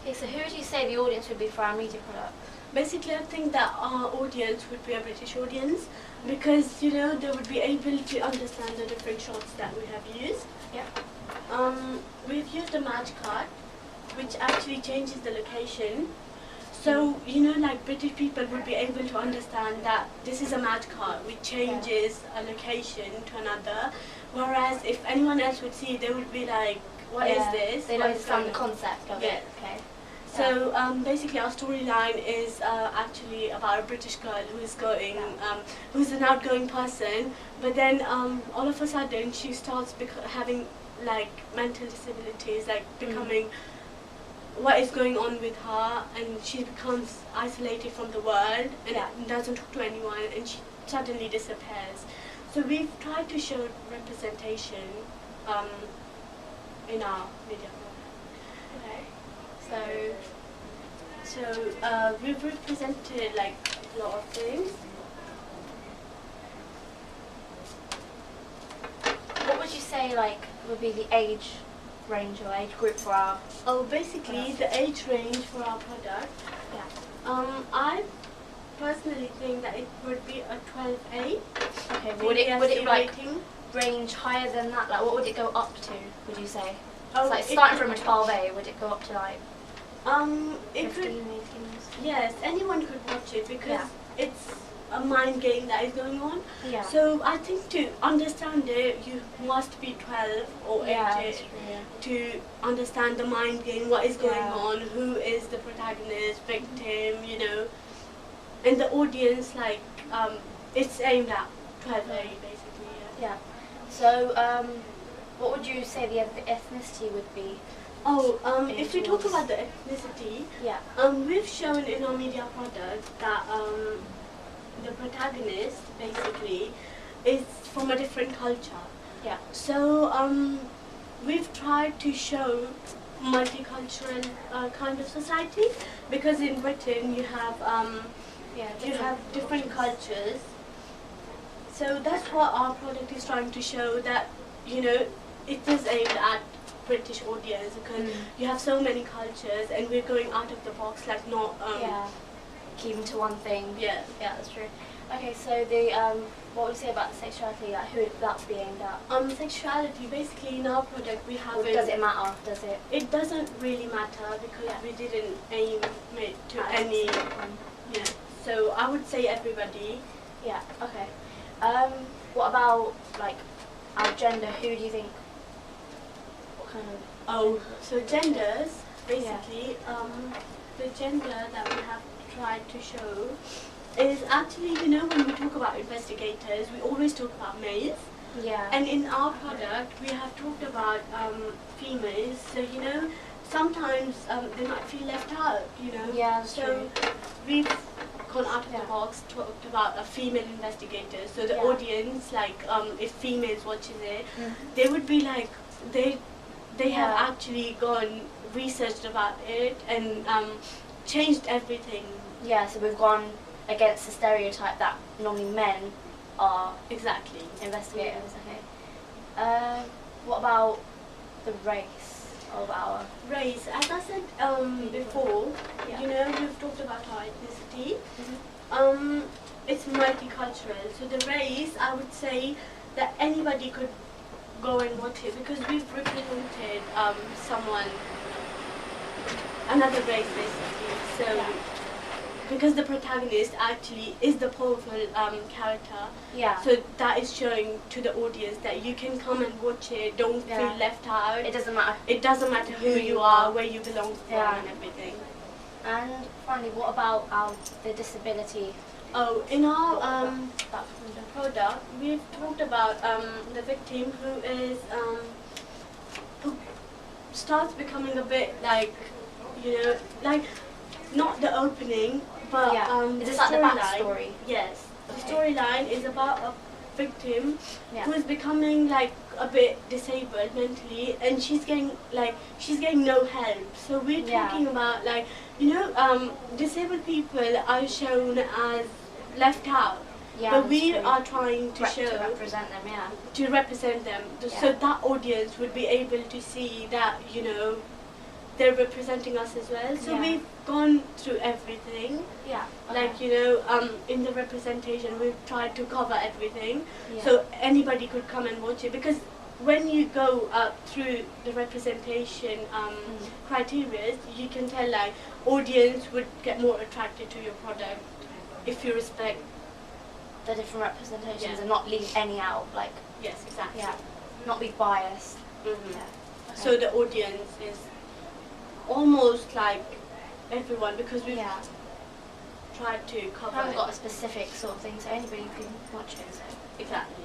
Okay, so who would you say the audience would be for our media product? Basically, I think that our audience would be a British audience because, you know, they would be able to understand the different shots that we have used. Yeah. We've used a match card, which actually changes the location. So, you know, like British people would be able to understand that this is a match card which changes a location to another. Whereas if anyone else would see, they would be like, what is this? They don't understand the concept of it. Okay. So basically our storyline is actually about a British girl who is going, who's an outgoing person, but then all of a sudden she starts having like mental disabilities, like becoming what is going on with her, and she becomes isolated from the world and doesn't talk to anyone, and she suddenly disappears. So we've tried to show representation in our media. Okay. So we've represented like a lot of things. What would you say like would be the age range or age group for our? Oh, basically the age range for our product. Yeah. I personally think that it would be a 12A. Okay. Would it like range higher than that? Like what would it go up to? Would you say? Oh, so like starting from a 12A, would it go up to like? It 15, could. 18? Yes, anyone could watch it because it's a mind game that is going on. Yeah. So I think to understand it, you must be 12 or 18 to understand the mind game, what is going on, who is the protagonist, victim, you know, and the audience, like, it's aimed at 12A basically. Yeah. So, what would you say the ethnicity would be? Oh, if we talk about the ethnicity, we've shown in our media product that the protagonist basically is from a different culture. Yeah. So we've tried to show multicultural kind of society because in Britain you have different cultures. So that's what our product is trying to show, that, you know, it is aimed at British audience because you have so many cultures and we're going out of the box, like not keeping to one thing. Yeah, that's true. Okay, so the what would you say about the sexuality? Like who would that be aimed at? Sexuality, basically in our product we have. Or does it matter? Does it? It doesn't really matter because we didn't aim it to any. Yeah. So I would say everybody. Yeah. Okay. What about like our gender? Who do you think? What kind of? Oh, so genders basically. The gender that we have tried to show is actually, you know, when we talk about investigators, we always talk about males. Yeah. And in our product, we have talked about females. So, you know, sometimes they might feel left out, you know. Yeah, so we've gone out of the box, talked about a female investigator. So the audience, like, if females watches it, they would be like, they have actually gone, researched about it and changed everything. Yeah, so we've gone against the stereotype that normally men are investigators. Okay. What about the race of our race? As I said before, you know, we've talked about our ethnicity. It's multicultural. So the race, I would say that anybody could go and watch it because we've represented another race basically. So because the protagonist actually is the powerful character, so that is showing to the audience that you can come and watch it, don't feel left out. It doesn't matter. It doesn't matter who you are, where you belong from and everything. And finally, what about the disability? Oh, in our product, we've talked about the victim who starts becoming a bit like, you know, like not the opening, but is this like the backstory? Yes, the storyline is about a victim who is becoming like a bit disabled mentally, and she's getting no help. So we're talking about, like, you know, disabled people are shown as left out, but we are trying to represent them, so that audience would be able to see that, you know, they're representing us as well. So Yeah. we've gone through everything. Yeah. Like, in the representation, we've tried to cover everything. Yeah. So anybody could come and watch it, because when you go through the representation criteria, you can tell like audience would get more attracted to your product if you respect. the different representations Yeah. and not leave any out. Like, Yes, exactly. yeah, not be biased. Mhm. Yeah. Okay. So the audience is almost like everyone, because we've yeah. tried to I cover haven't got a it. specific sort of thing, so anybody can watch it. So. Exactly.